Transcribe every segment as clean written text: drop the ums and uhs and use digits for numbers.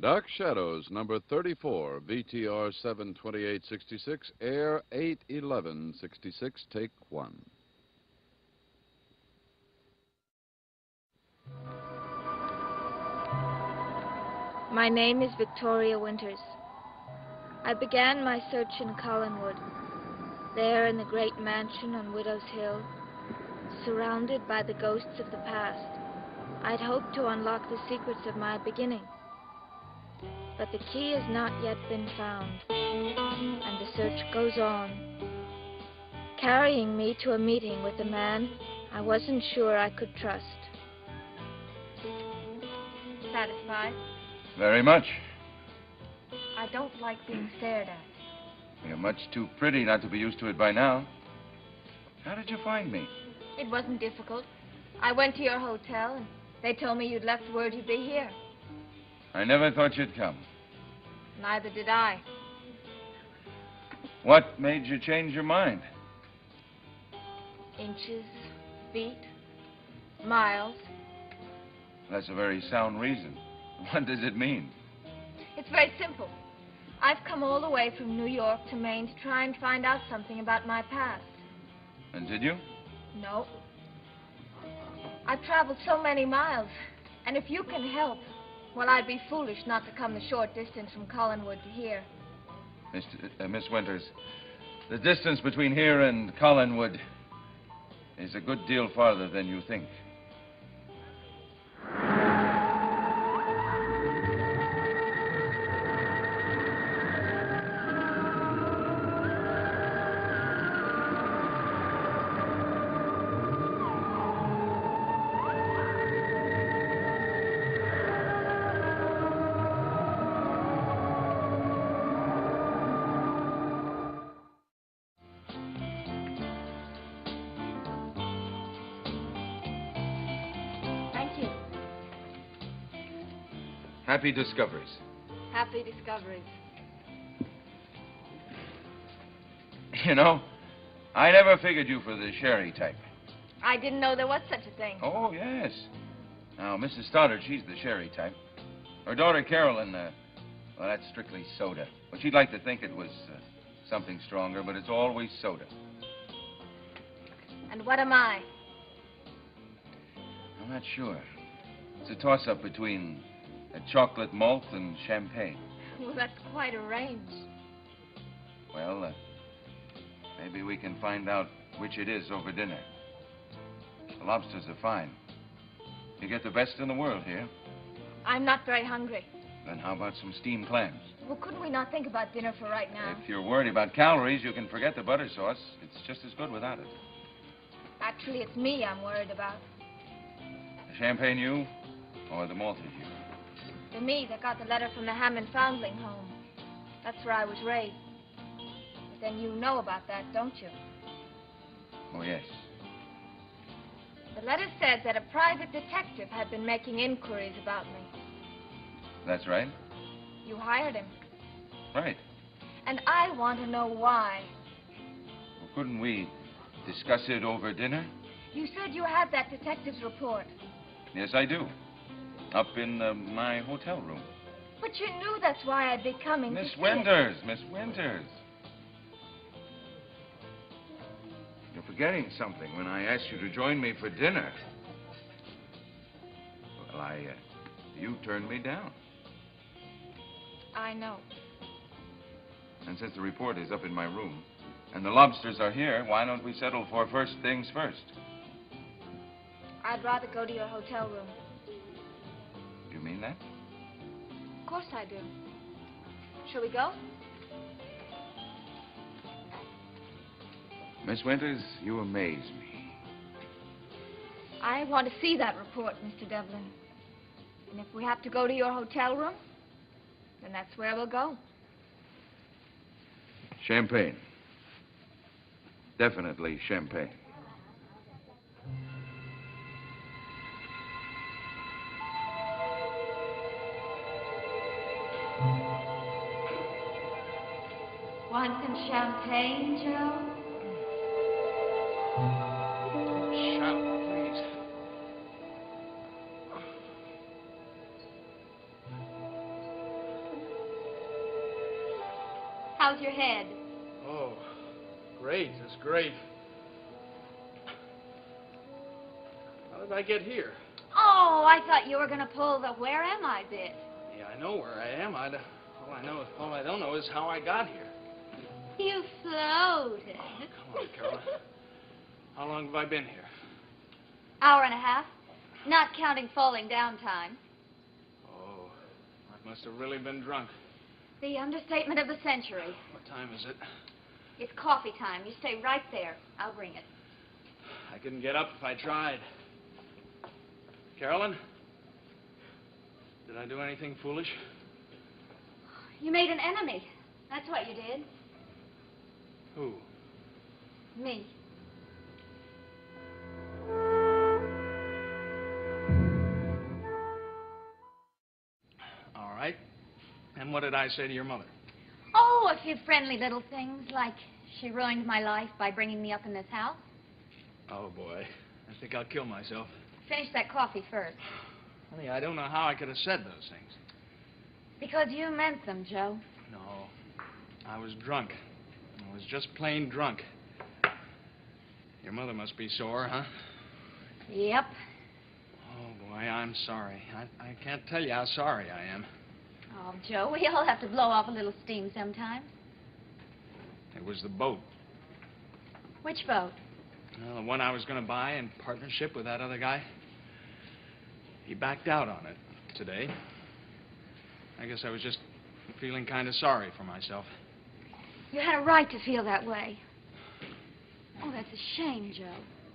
Dark Shadows, number 34, VTR 72866, Air 81166, take one. My name is Victoria Winters. I began my search in Collinwood, there in the great mansion on Widow's Hill, surrounded by the ghosts of the past. I'd hoped to unlock the secrets of my beginning. But the key has not yet been found, and the search goes on, carrying me to a meeting with a man I wasn't sure I could trust. Satisfied? Very much. I don't like being stared at. You're much too pretty not to be used to it by now. How did you find me? It wasn't difficult. I went to your hotel, and they told me you'd left word you'd be here. I never thought you'd come. Neither did I. What made you change your mind? Inches, feet, miles. That's a very sound reason. What does it mean? It's very simple. I've come all the way from New York to Maine to try and find out something about my past. And did you? No. I've traveled so many miles, and if you can help, well, I'd be foolish not to come the short distance from Collinwood to here. Miss Winters, the distance between here and Collinwood is a good deal farther than you think. Happy discoveries. Happy discoveries. You know, I never figured you for the Sherry type. I didn't know there was such a thing. Oh, yes. Now, Mrs. Stoddard, she's the Sherry type. Her daughter, Carolyn, well, that's strictly soda. But she'd like to think it was something stronger, but it's always soda. And what am I? I'm not sure. It's a toss-up between chocolate malt and champagne. Well, that's quite a range. Well, maybe we can find out which it is over dinner. The lobsters are fine. You get the best in the world here. I'm not very hungry. Then how about some steamed clams? Well, couldn't we not think about dinner for right now? If you're worried about calories, you can forget the butter sauce. It's just as good without it. Actually, it's me I'm worried about. The champagne you or the malted you? The me that got the letter from the Hammond Foundling home. That's where I was raised. But then you know about that, don't you? Oh, yes. The letter said that a private detective had been making inquiries about me. That's right. You hired him. Right. And I want to know why. Well, couldn't we discuss it over dinner? You said you had that detective's report. Yes, I do. Up in my hotel room. But you knew that's why I'd be coming. Miss Winters, Miss Winters. You're forgetting something when I asked you to join me for dinner. Well, you turned me down. I know. And since the report is up in my room, and the lobsters are here, why don't we settle for first things first? I'd rather go to your hotel room. Do you mean that? Of course I do. Shall we go? Miss Winters, you amaze me. I want to see that report, Mr. Devlin. And if we have to go to your hotel room, then that's where we'll go. Champagne. Definitely champagne. Want some champagne, Joe? Shout, please. How's your head? Oh, great. It's great. How did I get here? Oh, I thought you were going to pull the where am I bit. Yeah, I know where I am. All I don't know is how I got here. You floated. Oh, come on, Carolyn. How long have I been here? Hour and a half, not counting falling down time. Oh, I must have really been drunk. The understatement of the century. What time is it? It's coffee time. You stay right there. I'll bring it. I couldn't get up if I tried. Carolyn? Did I do anything foolish? You made an enemy. That's what you did. Who? Me. All right. And what did I say to your mother? Oh, a few friendly little things, like she ruined my life by bringing me up in this house. Oh, boy. I think I'll kill myself. Finish that coffee first. Honey, I don't know how I could have said those things. Because you meant them, Joe. No. I was drunk. I was just plain drunk. Your mother must be sore, huh? Yep. Oh, boy, I'm sorry. I can't tell you how sorry I am. Oh, Joe, we all have to blow off a little steam sometimes. It was the boat. Which boat? Well, the one I was going to buy in partnership with that other guy. He backed out on it today. I guess I was just feeling kind of sorry for myself. You had a right to feel that way. Oh, that's a shame, Joe.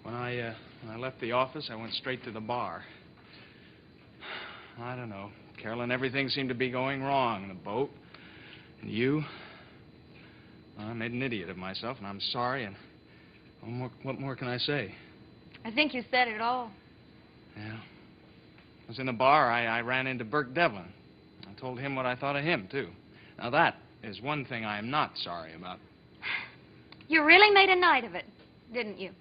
When I left the office, I went straight to the bar. I don't know. Carolyn, everything seemed to be going wrong. The boat, and you. I made an idiot of myself, and I'm sorry, and what more can I say? I think you said it all. Yeah. I was in the bar. I ran into Burke Devlin. I told him what I thought of him, too. Now, that is one thing I am not sorry about. You really made a night of it, didn't you?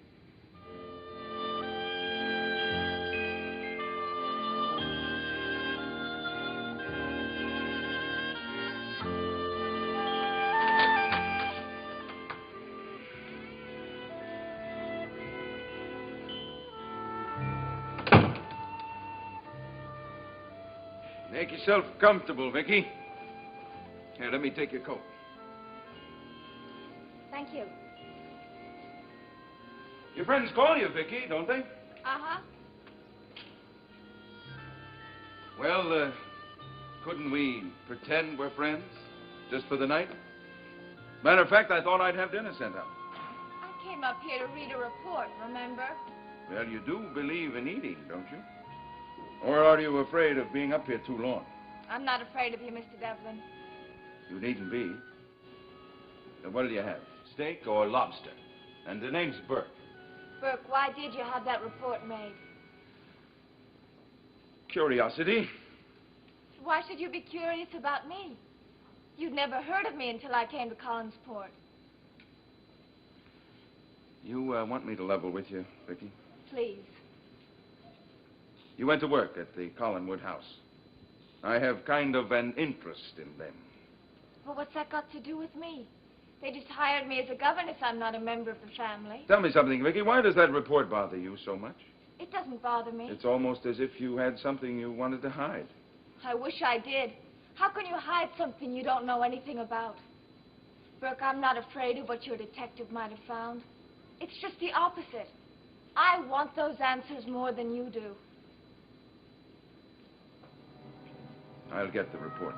Make yourself comfortable, Vicky. Here, let me take your coat. Thank you. Your friends call you, Vicky, don't they? Uh-huh. Well, couldn't we pretend we're friends? Just for the night? Matter of fact, I thought I'd have dinner sent out. I came up here to read a report, remember? Well, you do believe in eating, don't you? Or are you afraid of being up here too long? I'm not afraid of you, Mr. Devlin. You needn't be. Now, what'll you have? Steak or lobster? And the name's Burke. Burke, why did you have that report made? Curiosity. Why should you be curious about me? You'd never heard of me until I came to Collinsport. You want me to level with you, Vicky? Please. You went to work at the Collinwood house. I have kind of an interest in them. Well, what's that got to do with me? They just hired me as a governess. I'm not a member of the family. Tell me something, Vicky. Why does that report bother you so much? It doesn't bother me. It's almost as if you had something you wanted to hide. I wish I did. How can you hide something you don't know anything about? Burke, I'm not afraid of what your detective might have found. It's just the opposite. I want those answers more than you do. I'll get the report.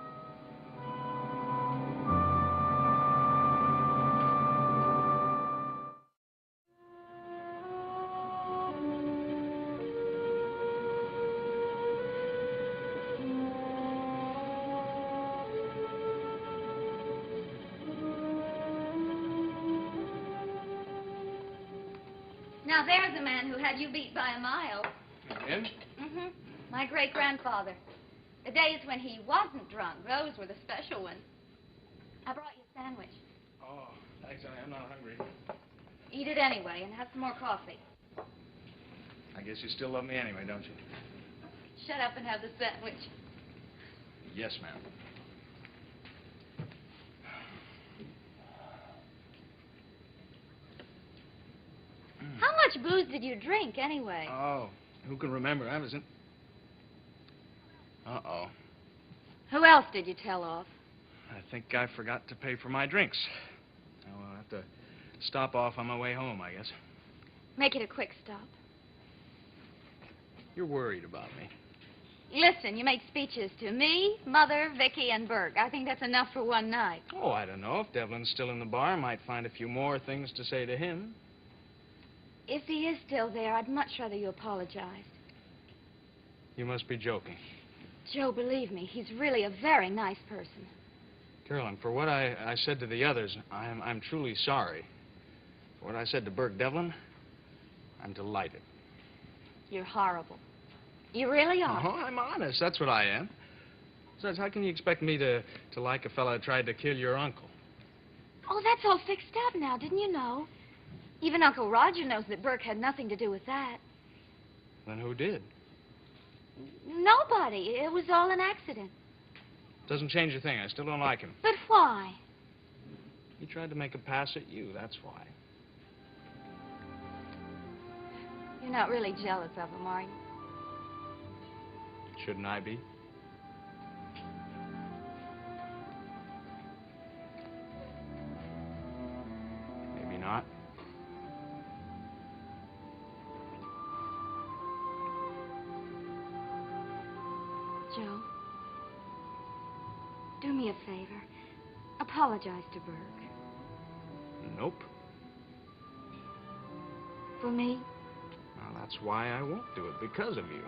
Now, there's a man who had you beat by a mile. Him? Mm-hmm. My great-grandfather. The days when he wasn't drunk, those were the special ones. I brought you a sandwich. Oh, thanks, honey. I'm not hungry. Eat it anyway and have some more coffee. I guess you still love me anyway, don't you? Shut up and have the sandwich. Yes, ma'am. did you drink, anyway? Oh, who can remember? I was in... Uh-oh. Who else did you tell off? I think I forgot to pay for my drinks. I'll have to stop off on my way home, I guess. Make it a quick stop. You're worried about me. Listen, you make speeches to me, Mother, Vicky, and Burke. I think that's enough for one night. Oh, I don't know. If Devlin's still in the bar, I might find a few more things to say to him. If he is still there, I'd much rather you apologized. You must be joking. Joe, believe me, he's really a very nice person. Carolyn, for what I said to the others, I'm truly sorry. For what I said to Burke Devlin, I'm delighted. You're horrible. You really are. Oh, I'm honest. That's what I am. Besides, how can you expect me to like a fellow who tried to kill your uncle? Oh, that's all fixed up now, didn't you know? Even Uncle Roger knows that Burke had nothing to do with that. Then who did? Nobody. It was all an accident. Doesn't change a thing. I still don't like him. But why? He tried to make a pass at you. That's why. You're not really jealous of him, are you? Shouldn't I be? Maybe not. Joe, do me a favor. Apologize to Burke. Nope. For me? Well, that's why I won't do it, because of you.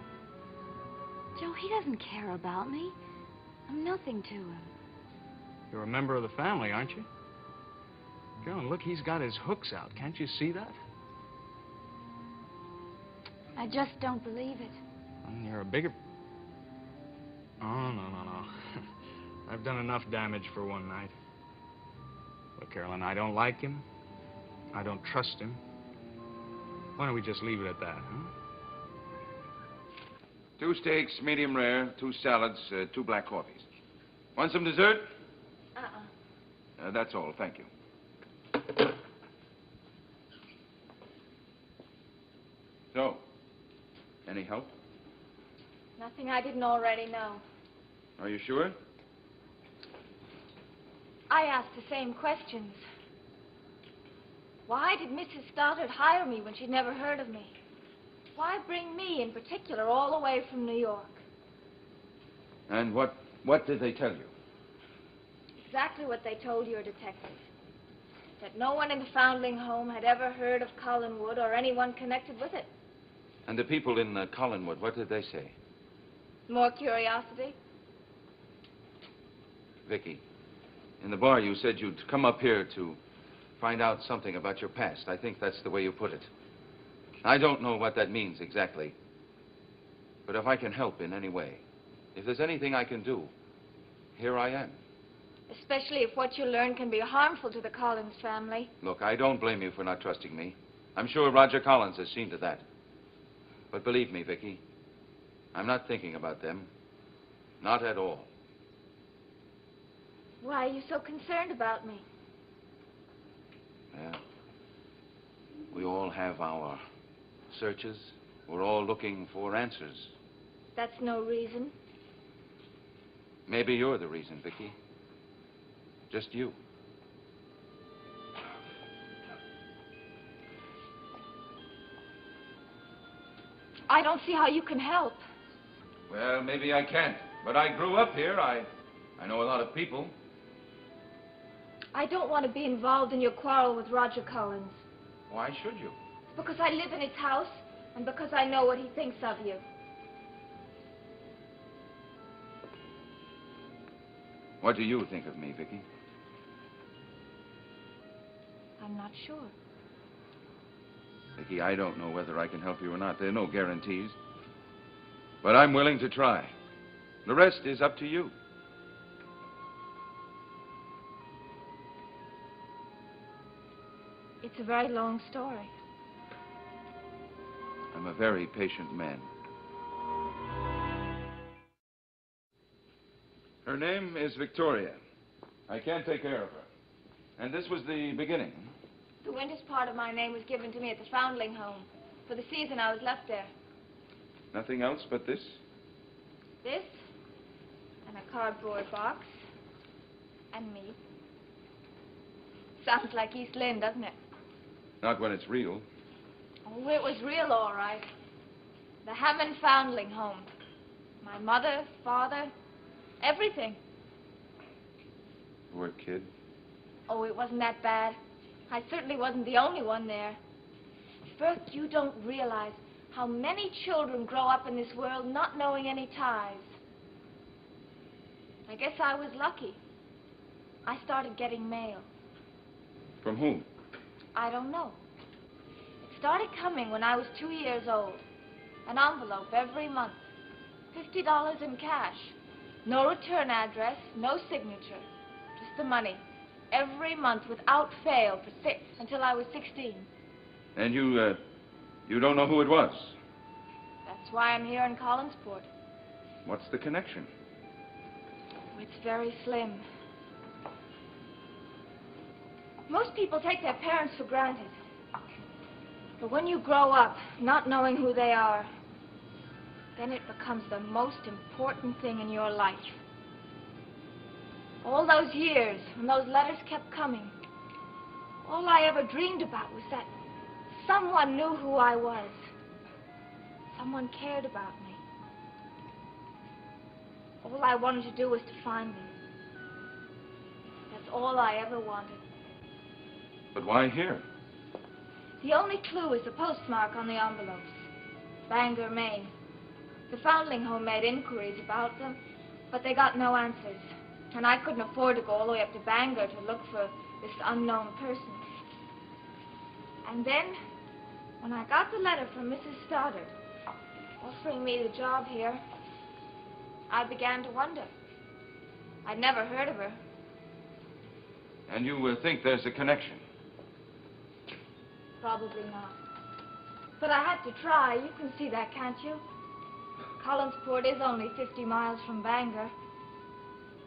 Joe, he doesn't care about me. I'm nothing to him. You're a member of the family, aren't you? Carolyn, look, he's got his hooks out. Can't you see that? I just don't believe it. Well, you're a bigger... Oh, no. I've done enough damage for one night. Look, Carolyn, I don't like him. I don't trust him. Why don't we just leave it at that, huh? 2 steaks, medium rare, 2 salads, 2 black coffees. Want some dessert? That's all, thank you. So, any help? Nothing I didn't already know. Are you sure? I asked the same questions. Why did Mrs. Stoddard hire me when she'd never heard of me? Why bring me, in particular, all the way from New York? And what did they tell you? Exactly what they told your detective. That no one in the Foundling home had ever heard of Collinwood or anyone connected with it. And the people in Collinwood, what did they say? More curiosity? Vicky, in the bar you said you'd come up here to find out something about your past. I think that's the way you put it. I don't know what that means exactly. But if I can help in any way, if there's anything I can do, here I am. Especially if what you learn can be harmful to the Collins family. Look, I don't blame you for not trusting me. I'm sure Roger Collins has seen to that. But believe me, Vicky, I'm not thinking about them. Not at all. Why are you so concerned about me? Yeah. We all have our searches. We're all looking for answers. That's no reason. Maybe you're the reason, Vicky. Just you. I don't see how you can help. Well, maybe I can't. But I grew up here. I know a lot of people. I don't want to be involved in your quarrel with Roger Collins. Why should you? Because I live in his house, and because I know what he thinks of you. What do you think of me, Vicky? I'm not sure. Vicky, I don't know whether I can help you or not. There are no guarantees. But I'm willing to try. The rest is up to you. It's a very long story. I'm a very patient man. Her name is Victoria. I can't take care of her. And this was the beginning. The Winters part of my name was given to me at the Foundling home. For the season, I was left there. Nothing else but this? This, and a cardboard box, and me. Sounds like East Lynne, doesn't it? Not when it's real. Oh, it was real, all right. The Hammond Foundling Home. My mother, father, everything. Poor kid. Oh, it wasn't that bad. I certainly wasn't the only one there. Burke, you don't realize how many children grow up in this world not knowing any ties. I guess I was lucky. I started getting mail. From whom? I don't know. It started coming when I was 2 years old. An envelope every month. $50 in cash. No return address, no signature. Just the money. Every month without fail until I was 16. And you don't know who it was? That's why I'm here in Collinsport. What's the connection? It's very slim. Most people take their parents for granted. But when you grow up, not knowing who they are, then it becomes the most important thing in your life. All those years, when those letters kept coming, all I ever dreamed about was that someone knew who I was. Someone cared about me. All I wanted to do was to find them. That's all I ever wanted. But why here? The only clue is the postmark on the envelopes. Bangor, Maine. The Foundling Home made inquiries about them, but they got no answers. And I couldn't afford to go all the way up to Bangor to look for this unknown person. And then, when I got the letter from Mrs. Stoddard offering me the job here, I began to wonder. I'd never heard of her. And you think there's a connection? Probably not. But I had to try. You can see that, can't you? Collinsport is only 50 miles from Bangor.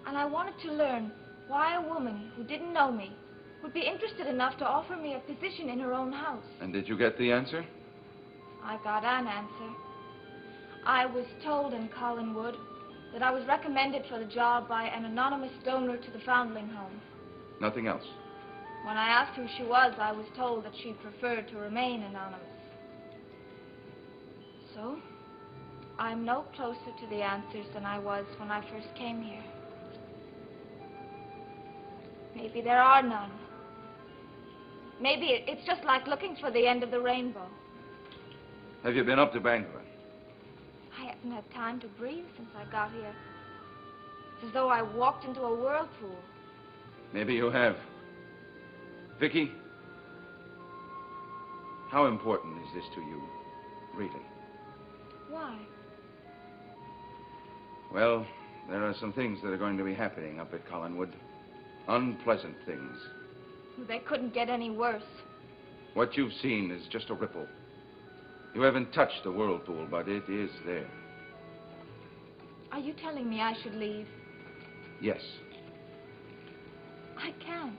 And I wanted to learn why a woman who didn't know me would be interested enough to offer me a position in her own house. And did you get the answer? I got an answer. I was told in Collinwood that I was recommended for the job by an anonymous donor to the Foundling Home. Nothing else? When I asked who she was, I was told that she preferred to remain anonymous. So, I'm no closer to the answers than I was when I first came here. Maybe there are none. Maybe it's just like looking for the end of the rainbow. Have you been up to Bangor? I haven't had time to breathe since I got here. It's as though I walked into a whirlpool. Maybe you have. Vicky, how important is this to you, really? Why? Well, there are some things that are going to be happening up at Collinwood. Unpleasant things. They couldn't get any worse. What you've seen is just a ripple. You haven't touched the whirlpool, but it is there. Are you telling me I should leave? Yes. I can't.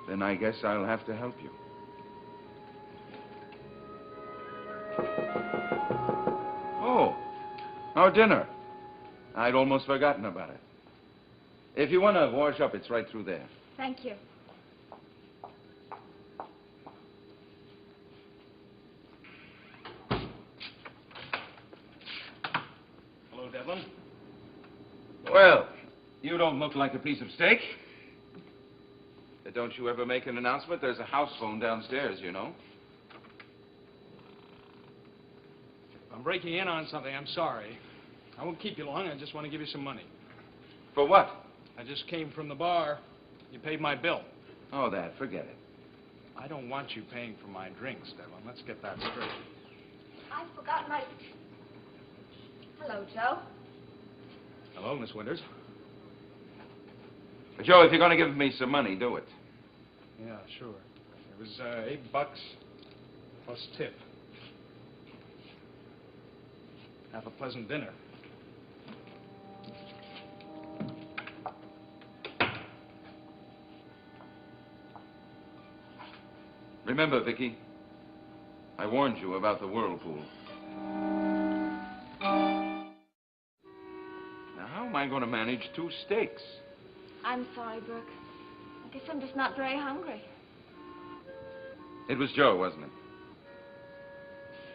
Then I guess I'll have to help you. Oh, our dinner. I'd almost forgotten about it. If you want to wash up, it's right through there. Thank you. Hello, Devlin. Well, you don't look like a piece of steak. Don't you ever make an announcement? There's a house phone downstairs, you know. I'm breaking in on something. I'm sorry. I won't keep you long. I just want to give you some money. For what? I just came from the bar. You paid my bill. Oh, that. Forget it. I don't want you paying for my drinks, Devlin. Let's get that straight. I forgot my... Hello, Joe. Hello, Miss Winters. Joe, if you're going to give me some money, do it. Yeah, sure. It was $8 plus tip. Have a pleasant dinner. Remember, Vicky, I warned you about the whirlpool. Now, how am I going to manage 2 steaks? I'm sorry, Brooke. I guess I'm just not very hungry. It was Joe, wasn't it?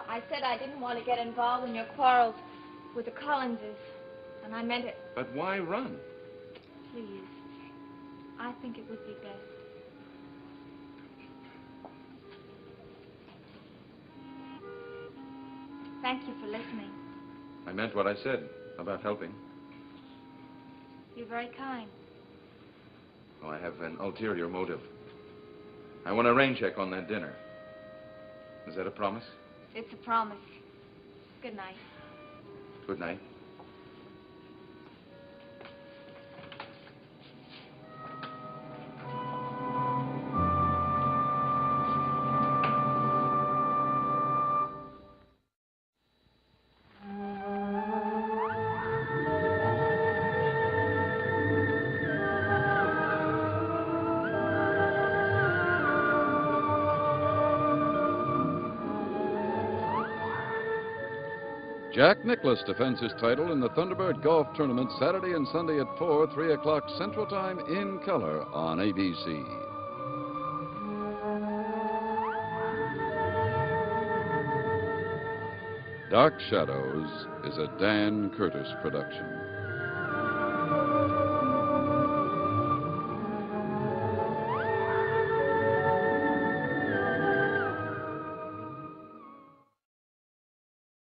I said I didn't want to get involved in your quarrels with the Collinses, and I meant it. But why run? Please. I think it would be best. Thank you for listening. I meant what I said about helping. You're very kind. Oh, I have an ulterior motive. I want a rain check on that dinner. Is that a promise? It's a promise. Good night. Good night. Jack Nicklaus defends his title in the Thunderbird Golf Tournament Saturday and Sunday at 4, 3 o'clock Central Time in color on ABC. Dark Shadows is a Dan Curtis production.